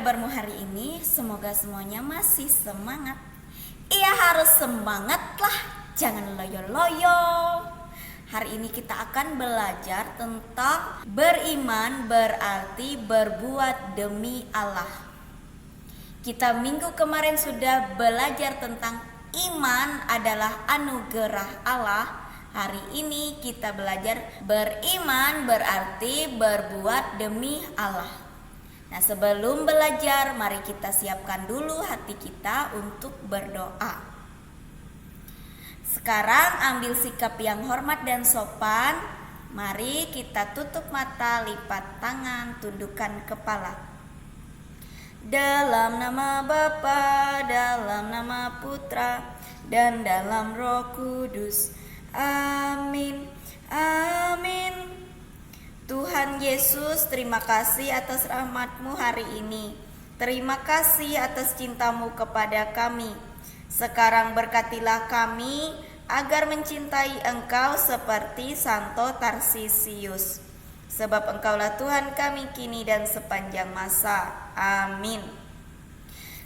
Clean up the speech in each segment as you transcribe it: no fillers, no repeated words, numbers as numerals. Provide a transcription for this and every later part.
kabarmu hari ini? Semoga semuanya masih semangat. Iya, harus semangatlah, jangan loyo-loyo. Hari ini kita akan belajar tentang beriman berarti berbuat demi Allah. Kita minggu kemarin sudah belajar tentang iman adalah anugerah Allah. Hari ini kita belajar beriman berarti berbuat demi Allah. Nah, sebelum belajar, mari kita siapkan dulu hati kita untuk berdoa. Sekarang ambil sikap yang hormat dan sopan. Mari kita tutup mata, lipat tangan, tundukkan kepala. Dalam nama Bapa, dalam nama Putra, dan dalam Roh Kudus. Amin. Amin. Tuhan Yesus, terima kasih atas rahmat-Mu hari ini. Terima kasih atas cinta-Mu kepada kami. Sekarang berkatilah kami agar mencintai Engkau seperti Santo Tarsisius. Sebab Engkaulah Tuhan kami kini dan sepanjang masa. Amin.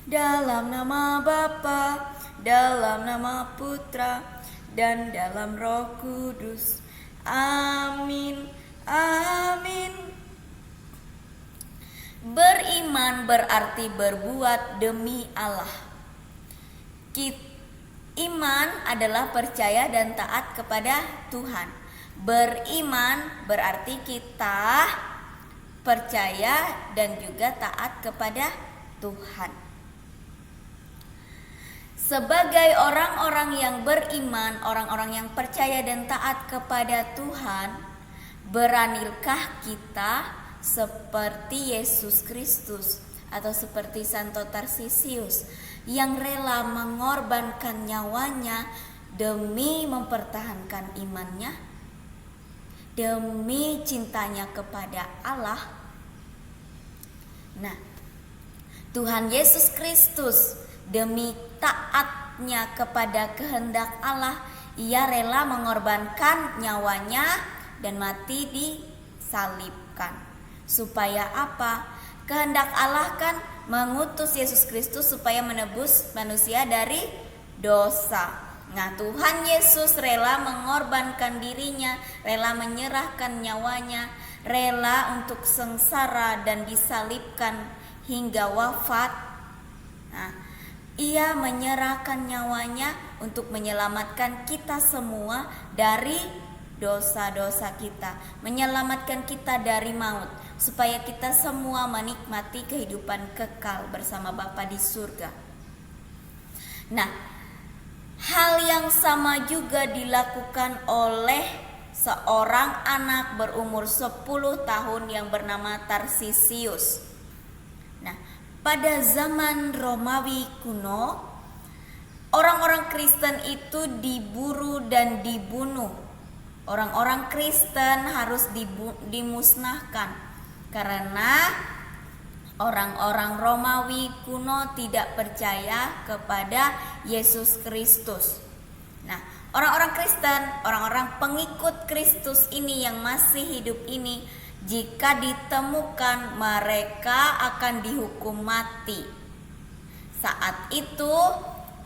Dalam nama Bapa, dalam nama Putra, dan dalam Roh Kudus. Amin. Amin. Beriman berarti berbuat demi Allah. Iman adalah percaya dan taat kepada Tuhan. Beriman berarti kita percaya dan juga taat kepada Tuhan. Sebagai orang-orang yang beriman, orang-orang yang percaya dan taat kepada Tuhan, beranilkah kita seperti Yesus Kristus atau seperti Santo Tarsisius yang rela mengorbankan nyawanya demi mempertahankan imannya, demi cintanya kepada Allah? Nah, Tuhan Yesus Kristus demi taatnya kepada kehendak Allah, Ia rela mengorbankan nyawanya dan mati disalibkan. Supaya apa? Kehendak Allah kan mengutus Yesus Kristus supaya menebus manusia dari dosa. Nah, Tuhan Yesus rela mengorbankan dirinya, rela menyerahkan nyawanya, rela untuk sengsara dan disalibkan hingga wafat. Nah, Ia menyerahkan nyawanya untuk menyelamatkan kita semua dari dosa-dosa kita, menyelamatkan kita dari maut, supaya kita semua menikmati kehidupan kekal bersama Bapa di surga. Nah, hal yang sama juga dilakukan oleh seorang anak berumur 10 tahun yang bernama Tarsisius. Nah, pada zaman Romawi kuno, orang-orang Kristen itu diburu dan dibunuh. Orang-orang Kristen harus dimusnahkan karena orang-orang Romawi kuno tidak percaya kepada Yesus Kristus. Nah, orang-orang Kristen, orang-orang pengikut Kristus ini yang masih hidup ini, jika ditemukan mereka akan dihukum mati. Saat itu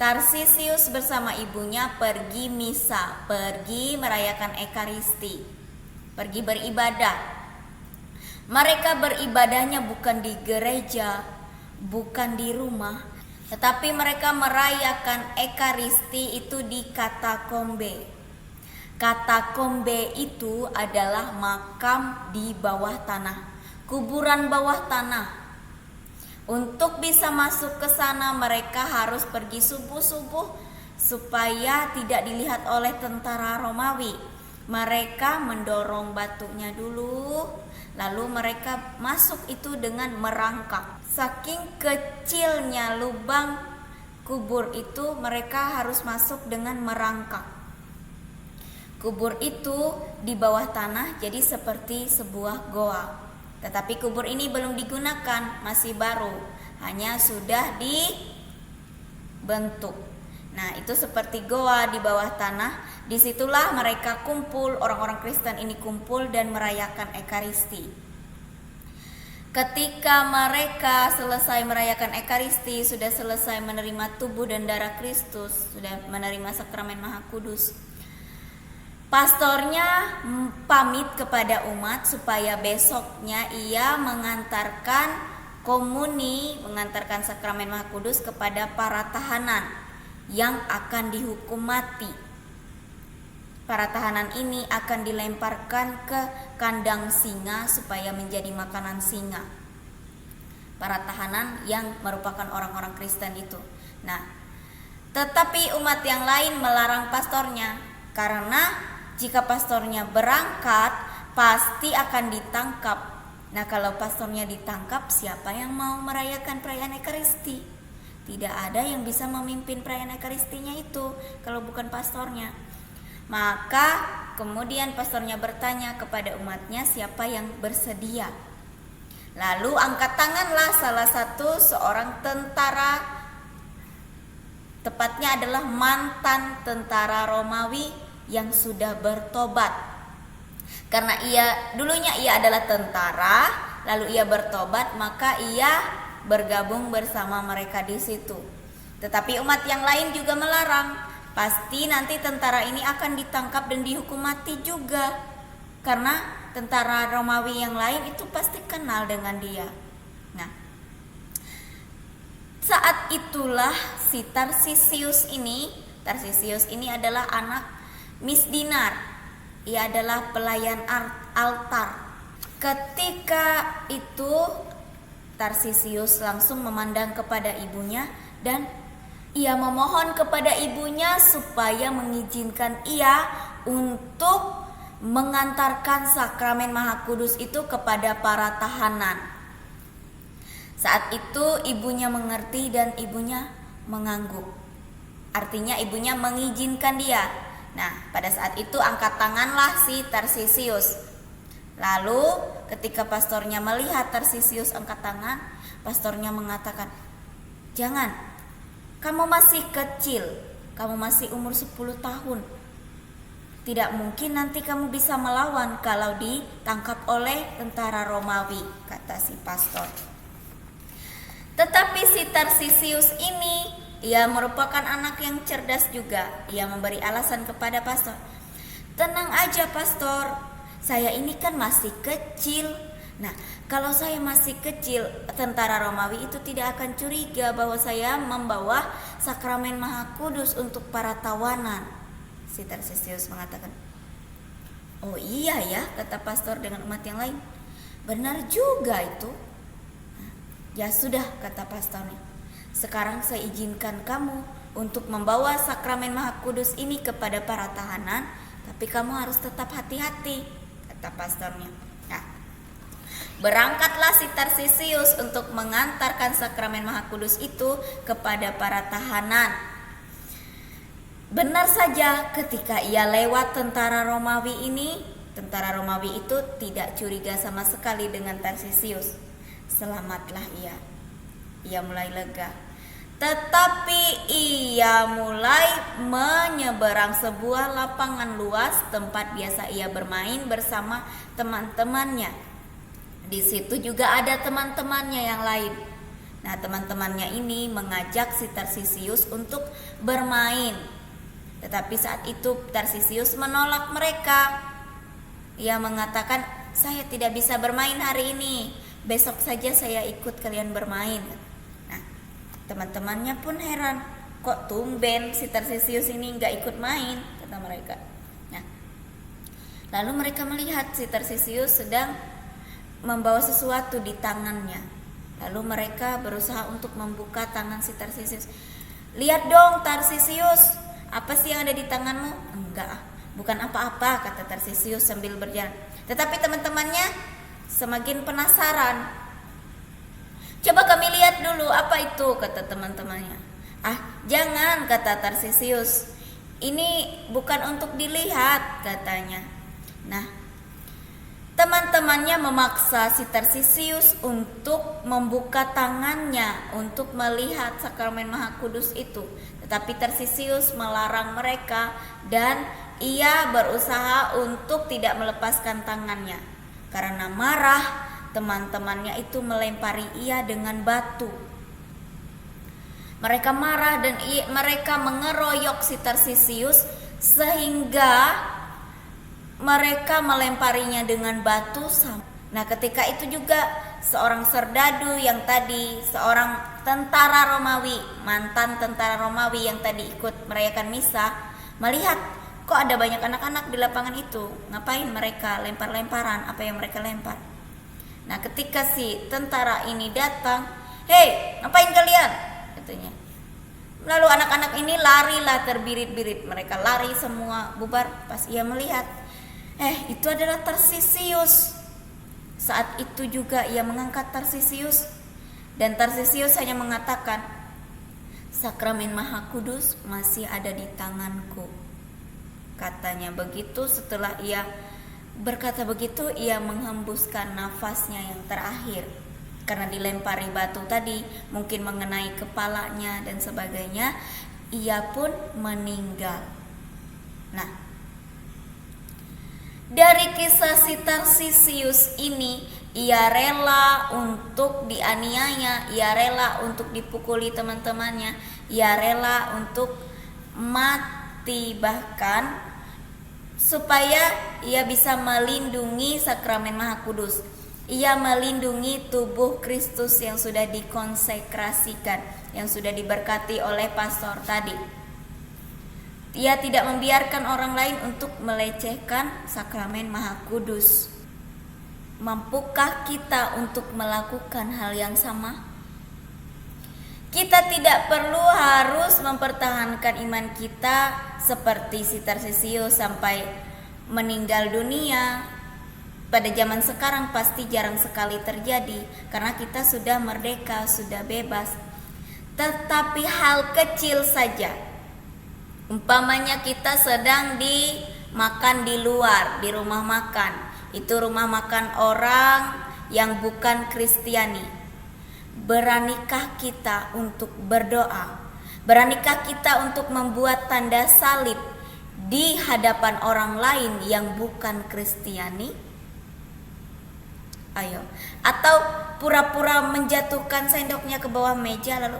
Tarsisius bersama ibunya pergi misa, pergi merayakan Ekaristi, pergi beribadah. Mereka beribadahnya bukan di gereja, bukan di rumah, tetapi mereka merayakan Ekaristi itu di katakombe. Katakombe itu adalah makam di bawah tanah, kuburan bawah tanah. Untuk bisa masuk ke sana mereka harus pergi subuh-subuh supaya tidak dilihat oleh tentara Romawi. Mereka mendorong batunya dulu, lalu mereka masuk itu dengan merangkak. Saking kecilnya lubang kubur itu, mereka harus masuk dengan merangkak. Kubur itu di bawah tanah, jadi seperti sebuah goa. Tetapi kubur ini belum digunakan, masih baru, hanya sudah dibentuk. Nah, itu seperti goa di bawah tanah. Disitulah mereka kumpul, orang-orang Kristen ini kumpul dan merayakan Ekaristi. Ketika mereka selesai merayakan Ekaristi, sudah selesai menerima tubuh dan darah Kristus, sudah menerima sakramen Maha Kudus, pastornya pamit kepada umat supaya besoknya ia mengantarkan komuni, mengantarkan sakramen Maha Kudus kepada para tahanan yang akan dihukum mati. Para tahanan ini akan dilemparkan ke kandang singa supaya menjadi makanan singa. Para tahanan yang merupakan orang-orang Kristen itu. Nah, tetapi umat yang lain melarang pastornya, karena jika pastornya berangkat pasti akan ditangkap. Nah, kalau pastornya ditangkap, siapa yang mau merayakan perayaan Ekaristi? Tidak ada yang bisa memimpin perayaan Ekaristinya itu kalau bukan pastornya. Maka kemudian pastornya bertanya kepada umatnya siapa yang bersedia. Lalu angkat tanganlah salah satu seorang tentara, tepatnya adalah mantan tentara Romawi yang sudah bertobat. Karena dulunya ia adalah tentara, lalu ia bertobat, maka ia bergabung bersama mereka di situ. Tetapi umat yang lain juga melarang. Pasti nanti tentara ini akan ditangkap dan dihukum mati juga, karena tentara Romawi yang lain itu pasti kenal dengan dia. Nah, saat itulah si Tarsisius ini adalah anak Misdinar. Ia adalah pelayan altar. Ketika itu Tarsisius langsung memandang kepada ibunya dan ia memohon kepada ibunya supaya mengizinkan ia untuk mengantarkan sakramen Maha Kudus itu kepada para tahanan. Saat itu ibunya mengerti dan ibunya mengangguk. Artinya ibunya mengizinkan dia. Nah, pada saat itu angkat tanganlah si Tarsisius. Lalu ketika pastornya melihat Tarsisius angkat tangan, pastornya mengatakan, "Jangan, kamu masih kecil, kamu masih umur 10 tahun. Tidak mungkin nanti kamu bisa melawan kalau ditangkap oleh tentara Romawi," kata si pastor. Tetapi si Tarsisius ini, ia merupakan anak yang cerdas juga. Ia memberi alasan kepada pastor, "Tenang aja pastor, saya ini kan masih kecil. Nah, kalau saya masih kecil, tentara Romawi itu tidak akan curiga bahwa saya membawa sakramen Maha Kudus untuk para tawanan." Si Tarsisius mengatakan, "Oh iya ya," kata pastor dengan umat yang lain. "Benar juga itu." "Ya sudah," kata pastornya. "Sekarang saya izinkan kamu untuk membawa sakramen Maha Kudus ini kepada para tahanan, tapi kamu harus tetap hati-hati," kata pastornya. Nah, berangkatlah si Tarsisius untuk mengantarkan sakramen Maha Kudus itu kepada para tahanan. Benar saja, ketika ia lewat tentara Romawi ini, tentara Romawi itu tidak curiga sama sekali dengan Tarsisius. Selamatlah ia. Ia mulai lega. Tetapi ia mulai menyeberang sebuah lapangan luas tempat biasa ia bermain bersama teman-temannya. Di situ juga ada teman-temannya yang lain. Nah, teman-temannya ini mengajak si Tarsisius untuk bermain. Tetapi saat itu Tarsisius menolak mereka. Ia mengatakan, "Saya tidak bisa bermain hari ini. Besok saja saya ikut kalian bermain." Nah, teman-temannya pun heran. "Kok tumben si Tarsisius ini gak ikut main?" kata mereka. Nah, lalu mereka melihat si Tarsisius sedang membawa sesuatu di tangannya. Lalu mereka berusaha untuk membuka tangan si Tarsisius. "Lihat dong Tarsisius, apa sih yang ada di tanganmu?" "Enggak, bukan apa-apa," kata Tarsisius sambil berjalan. Tetapi teman-temannya semakin penasaran. "Coba kami lihat dulu, apa itu?" kata teman-temannya. "Ah, jangan," kata Tarsisius. "Ini bukan untuk dilihat," katanya. Nah, teman-temannya memaksa si Tarsisius untuk membuka tangannya untuk melihat sakramen Maha Kudus itu. Tetapi Tarsisius melarang mereka dan ia berusaha untuk tidak melepaskan tangannya. Karena marah, teman-temannya itu melempari ia dengan batu. Mereka marah dan mereka mengeroyok si Tarsisius sehingga mereka melemparinya dengan batu. Nah, ketika itu juga seorang serdadu yang tadi, seorang tentara Romawi, mantan tentara Romawi yang tadi ikut merayakan misa, melihat kok ada banyak anak-anak di lapangan itu. Ngapain mereka lempar-lemparan? Apa yang mereka lempar? Nah, ketika si tentara ini datang, "Hei, ngapain kalian?" katanya. Lalu anak-anak ini larilah terbirit-birit. Mereka lari semua bubar. Pas ia melihat, itu adalah Tarsisius. Saat itu juga ia mengangkat Tarsisius, dan Tarsisius hanya mengatakan, "Sakramen Maha Kudus masih ada di tanganku," katanya. Begitu setelah ia berkata begitu, ia menghembuskan nafasnya yang terakhir. Karena dilempari batu tadi, mungkin mengenai kepalanya dan sebagainya, ia pun meninggal. Nah, dari kisah si Tarsisius ini, ia rela untuk dianiaya, ia rela untuk dipukuli teman-temannya, ia rela untuk mati bahkan supaya ia bisa melindungi sakramen Maha Kudus. Ia melindungi tubuh Kristus yang sudah dikonsekrasikan, yang sudah diberkati oleh pastor tadi. Ia tidak membiarkan orang lain untuk melecehkan sakramen Maha Kudus. Mampukah kita untuk melakukan hal yang sama? Kita tidak perlu harus mempertahankan iman kita seperti si Tarsisius sampai meninggal dunia. Pada zaman sekarang pasti jarang sekali terjadi karena kita sudah merdeka, sudah bebas. Tetapi hal kecil saja, umpamanya kita sedang dimakan di luar, di rumah makan. Itu rumah makan orang yang bukan Kristiani. Beranikah kita untuk berdoa? Beranikah kita untuk membuat tanda salib di hadapan orang lain yang bukan Kristiani? Ayo. Atau pura-pura menjatuhkan sendoknya ke bawah meja lalu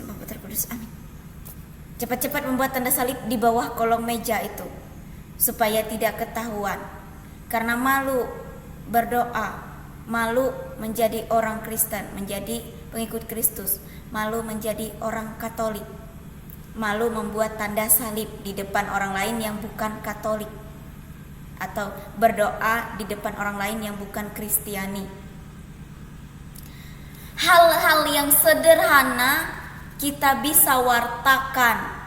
Bapak Terkudus, amin. Cepat-cepat membuat tanda salib di bawah kolong meja itu supaya tidak ketahuan. Karena malu berdoa, malu menjadi orang Kristen, menjadi pengikut Kristus, malu menjadi orang Katolik, malu membuat tanda salib di depan orang lain yang bukan Katolik, atau berdoa di depan orang lain yang bukan Kristiani. Hal-hal yang sederhana kita bisa wartakan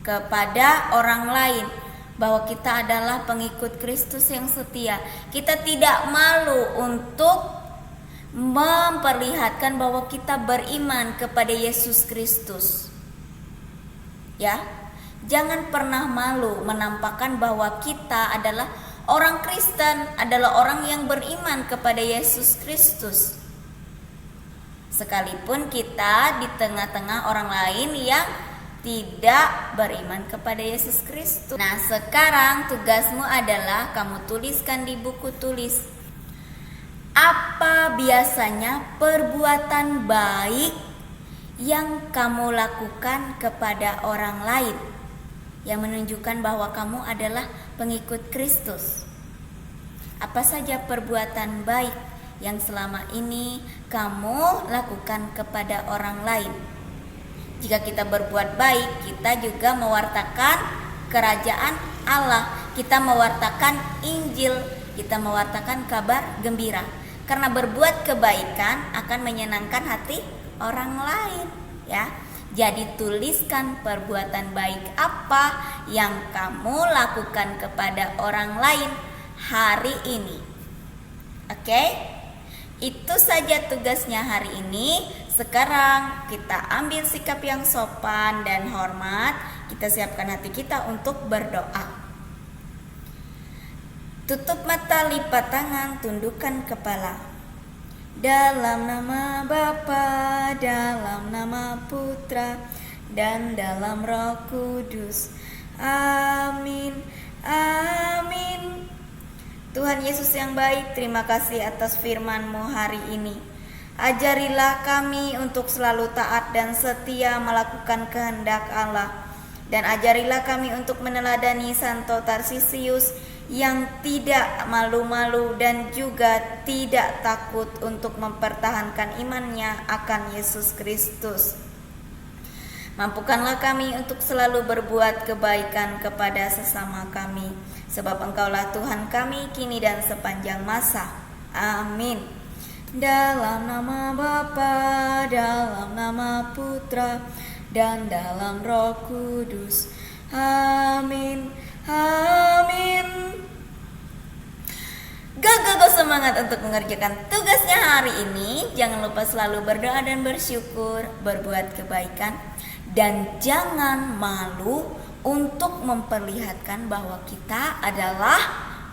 kepada orang lain bahwa kita adalah pengikut Kristus yang setia. Kita tidak malu untuk memperlihatkan bahwa kita beriman kepada Yesus Kristus. Ya, jangan pernah malu menampakkan bahwa kita adalah orang Kristen, adalah orang yang beriman kepada Yesus Kristus. Sekalipun kita di tengah-tengah orang lain yang tidak beriman kepada Yesus Kristus. Nah, sekarang tugasmu adalah kamu tuliskan di buku tulis. Apa biasanya perbuatan baik yang kamu lakukan kepada orang lain yang menunjukkan bahwa kamu adalah pengikut Kristus? Apa saja perbuatan baik yang selama ini kamu lakukan kepada orang lain? Jika kita berbuat baik, kita juga mewartakan kerajaan Allah. Kita mewartakan Injil, kita mewartakan kabar gembira. Karena berbuat kebaikan akan menyenangkan hati orang lain, ya. Jadi tuliskan perbuatan baik apa yang kamu lakukan kepada orang lain hari ini. Oke? Itu saja tugasnya hari ini. Sekarang kita ambil sikap yang sopan dan hormat. Kita siapkan hati kita untuk berdoa. Tutup mata, lipat tangan, tundukkan kepala. Dalam nama Bapa, dalam nama Putra, dan dalam Roh Kudus. Amin. Amin. Tuhan Yesus yang baik, terima kasih atas firman-Mu hari ini. Ajarilah kami untuk selalu taat dan setia melakukan kehendak Allah. Dan ajarilah kami untuk meneladani Santo Tarsisius yang tidak malu-malu dan juga tidak takut untuk mempertahankan imannya akan Yesus Kristus. Mampukanlah kami untuk selalu berbuat kebaikan kepada sesama kami, sebab Engkaulah Tuhan kami kini dan sepanjang masa. Amin. Dalam nama Bapa, dalam nama Putra, dan dalam Roh Kudus. Amin. Amin. Go semangat untuk mengerjakan tugasnya hari ini. Jangan lupa selalu berdoa dan bersyukur, berbuat kebaikan, dan jangan malu untuk memperlihatkan bahwa kita adalah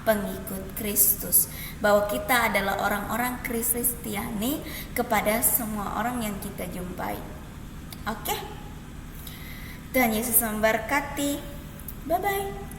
pengikut Kristus, bahwa kita adalah orang-orang Kristiani kepada semua orang yang kita jumpai. Oke? Tuhan Yesus memberkati. Bye-bye.